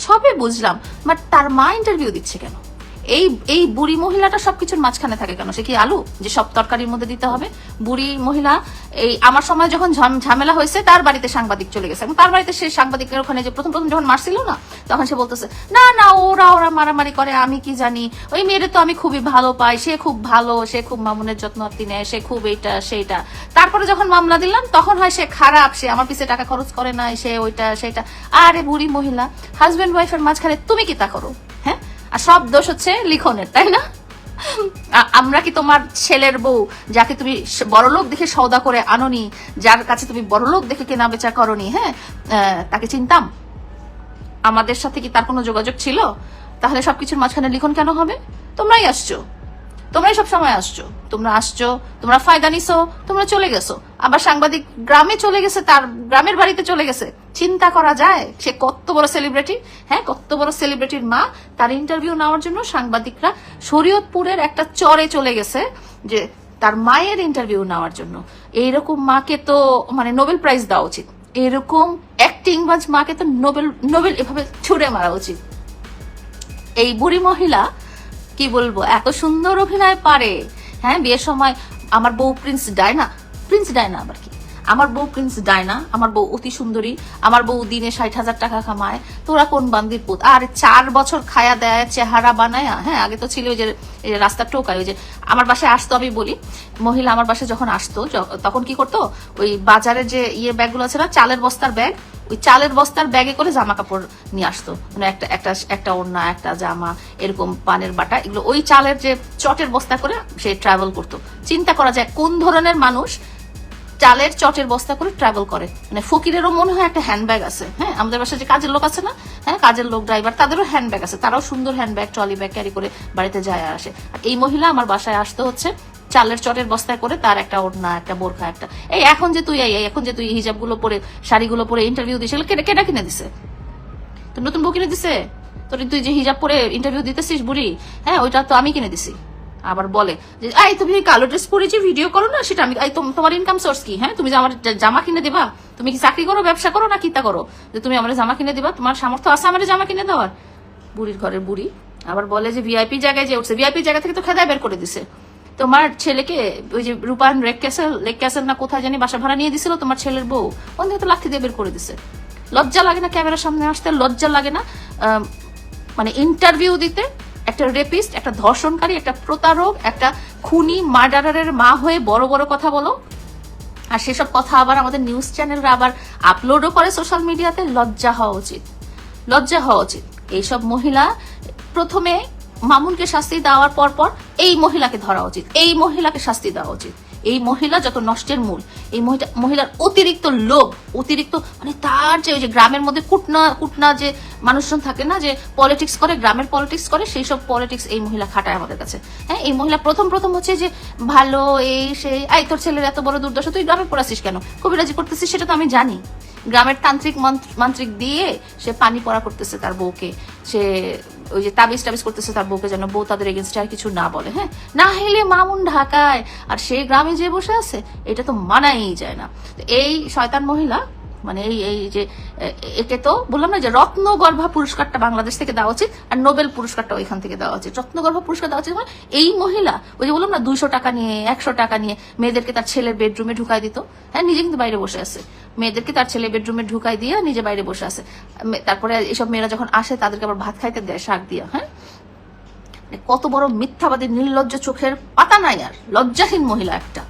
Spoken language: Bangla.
সবই বুঝলাম, বাট তার মা ইন্টারভিউ দিচ্ছে কেন? এই বুড়ি মহিলাটা সবকিছুর মাঝখানে থাকে কেন? সে কি আলু যে সব তরকারির মধ্যে দিতে হবে? বুড়ি মহিলা এই আমার সময় যখন ঝামেলা হয়েছে তার বাড়িতে সাংবাদিক চলে গেছে, এবং তার বাড়িতে সে সাংবাদিকের ওখানে যে প্রথম যখন মারছিল না, তখন সে বলতেছে না না ওরা মারামারি করে, আমি কি জানি, ওই মেয়েরে তো আমি খুবই ভালো পাই, সে খুব ভালো, সে খুব মামুনের যত্ন নেয়, সে খুব এইটা সেইটা। তারপরে যখন মামলা দিলাম তখন হয় সে খারাপ, সে আমার পিছে টাকা খরচ করে নাই, সে ওইটা সেইটা। আরে বুড়ি মহিলা, হাজবেন্ড ওয়াইফের মাঝখানে তুমি কি তা করো? হ্যাঁ, আর সব দোষ হচ্ছে লিখনের, তাই না? আমরা কি তোমার ছেলের বউ, যাকে তুমি বড়লোক দেখে সওদা করে আনোনি, যার কাছে তুমি বড়লোক দেখে কেনা বেচা করনি, হ্যাঁ, তাকে চিনতাম? আমাদের সাথে কি তার কোনো যোগাযোগ ছিল? তাহলে সবকিছুর মাঝখানে লিখন কেন হবে? তোমরাই আসছো, তোমরাই সব সময় আসছো, তোমরা ফায়দা নিছো, তোমরা চলে গেছো। আবার সাংবাদিক গ্রামে চলে গেছে, তার গ্রামের বাড়িতে চলে গেছে। চিন্তা করা যায় সে কত বড় সেলিব্রিটি? হ্যাঁ, কত বড় সেলিব্রিটির মা, তার ইন্টারভিউ নেওয়ার জন্য সাংবাদিকরা শরীয়তপুরের একটা চরে চলে গেছে যে তার মায়ের ইন্টারভিউ নেওয়ার জন্য। এইরকম মাকে তো মানে নোবেল প্রাইজ দেওয়া উচিত, এরকম অ্যাক্টিং বাজ মাকে তো নোবেল এভাবে ছুড়ে মারা উচিত। এই বুড়ি মহিলা কি বলবো, এত সুন্দর অভিনয় পারে। হ্যাঁ, বিয়ের সময় আমার বউ প্রিন্স ডায়না আবার কি, আমার বউ প্রিন্স ডায়না, আমার বউ অতি সুন্দরী, আমার বউ দিনে 60,000 টাকা কামায়, তোরা কোন বান্দির পুত? আর 4 বছর খায়া দেয়, চেহারা বানায়। হ্যাঁ, আগে তো ছিল ওই যে রাস্তার টোকায়, ওই যে আমার বাসায় আসতো, আমি বলি মহিলা আমার বাসায় যখন আসতো তখন কি করতো, ওই বাজারের যে ব্যাগগুলো আছে না, চালের বস্তার ব্যাগ, ওই চালের বস্তার ব্যাগে করে জামা কাপড় নিয়ে আসতো, মানে একটা ওড়না, একটা জামা, এরকম পানের বাটা, এগুলো ওই চালের যে চটের বস্তা করে সে ট্রাভেল করতো। চিন্তা করা যায় কোন ধরনের মানুষ চালের চটের বস্তা করে ট্রাভেল করে। মানে ফকিরেরও মনে হয় একটা হ্যান্ডব্যাগ আছে। হ্যাঁ, আমাদের বাসায় যে কাজের লোক আছে না, হ্যাঁ, কাজের লোক ড্রাইভার, তাদেরও হ্যান্ডব্যাগ আছে, তারাও সুন্দর হ্যান্ডব্যাগ, ট্রলি ব্যাগ ক্যারি করে বাড়িতে যায় আর আসে। আর এই মহিলা আমার বাসায় আসতে হচ্ছে চালের চটের বস্তায় করে, তার একটা ওড়না, একটা বোরখা, একটা এখন যে তুই হিজাব গুলো পরে, শাড়িগুলো পরে ইন্টারভিউ দিস, কেটা কিনে দিছে? তোর নতুন বউ কিনে দিছে? তুই যে হিজাব পরে ইন্টারভিউ দিতেছিস বুড়ি, হ্যাঁ, ওইটা তো আমি কিনে দিছি। আবার বলে যে তুমি কালো ড্রেস পরে যে ভিডিও করো না, সেটা আমি, তোমার ইনকাম সোর্স কি? হ্যাঁ, তুমি যে আমার জামা কিনে দিবা? তুমি কি চাকরি করো, ব্যবসা করো, না কিতা করো যে তুমি আমার জামা কিনে দিবা? তোমার সামর্থ্য আছে আমার জামা কিনে দেওয়ার? বুড়ির ঘরের বুড়ি। আবার বলে যে ভিআইপি জায়গায় যে উঠছে, ভিআইপি জায়গা থেকে তো খেদায় বের করে দিছে। তোমার ছেলেকে ওই যে রূপায়ণ লেক ক্যাসেল না কোথায় জানি বাসা ভাড়া নিয়ে দিছিল তোমার ছেলের বউ, ওখান থেকে তো লাঠি দিয়ে বের করে দিছে। লজ্জা লাগে না ক্যামেরার সামনে আসতে? লজ্জা লাগে না মানে ইন্টারভিউ দিতে? একটা রেপিস্ট, একটা ধর্ষণকারী, একটা প্রতারক, একটা খুনি, মার্ডারারের মা হয়ে বড় বড় কথা বলো, আর সেসব কথা আবার আমাদের নিউজ চ্যানেলরা আবার আপলোডও করে সোশ্যাল মিডিয়াতে। লজ্জা হওয়া উচিত। এইসব মহিলা প্রথমে মামুনকে শাস্তি দেওয়ার পর এই মহিলাকে ধরা উচিত, এই মহিলাকে শাস্তি দেওয়া উচিত। এই মহিলা যত নষ্টের মূল। এই মহিলার অতিরিক্ত লোভ, অতিরিক্ত মানে তার যে ওই যে গ্রামের মধ্যে কুটনা যে মানুষজন থাকে না, যে পলিটিক্স করে, গ্রামের পলিটিক্স করে, সেই সব পলিটিক্স এই মহিলা খাটায় আমাদের কাছে। হ্যাঁ, এই মহিলা প্রথম হচ্ছে যে ভালো এই তোর ছেলের এত বড় দুর্দশা, তুই গ্রামে পড়াছিস কেন, কবিরাজি করতেছিস, সেটা তো আমি জানি। গ্রামের তান্ত্রিক মান্ত্রিক দিয়ে সে পানি পড়া করতেছে তার বউকে, সে ওই যে তাবিজ করতেছে তার বউকে, যেন বউ তাদের এগেনস্টে আর কিছু না বলে। হ্যাঁ, না হলে মামুন ঢাকায় আর সে গ্রামে যে বসে আছে, এটা তো মানাই যায় না। এই শয়তান মহিলা মানে এই যে একে তো বললাম না যে রত্নগর্ভা পুরস্কারটা বাংলাদেশ থেকে দেওয়া উচিত, আর নোবেল পুরস্কারটা ওইখান থেকে দেওয়া উচিত। রত্নগর্ভা পুরস্কার দেওয়া উচিত মানে এই মহিলা ওই যে বললাম না 200 টাকা নিয়ে 100 টাকা নিয়ে মেয়েদেরকে তার ছেলের বেডরুমে ঢুকাই দিত। হ্যাঁ, নিজে কিন্তু বাইরে বসে আছে, মেয়েদেরকে তার ছেলে বেডরুমে ঢুকাই দিয়ে নিজে বাইরে বসে আছে। তারপরে এইসব মেয়েরা যখন আসে তাদেরকে আবার ভাত খাইতে দেয় শাক দিয়া। হ্যাঁ, কত বড় মিথ্যাবাদী, নির্লজ্জ, চোখের পাতা নাই আর, লজ্জাহীন মহিলা একটা।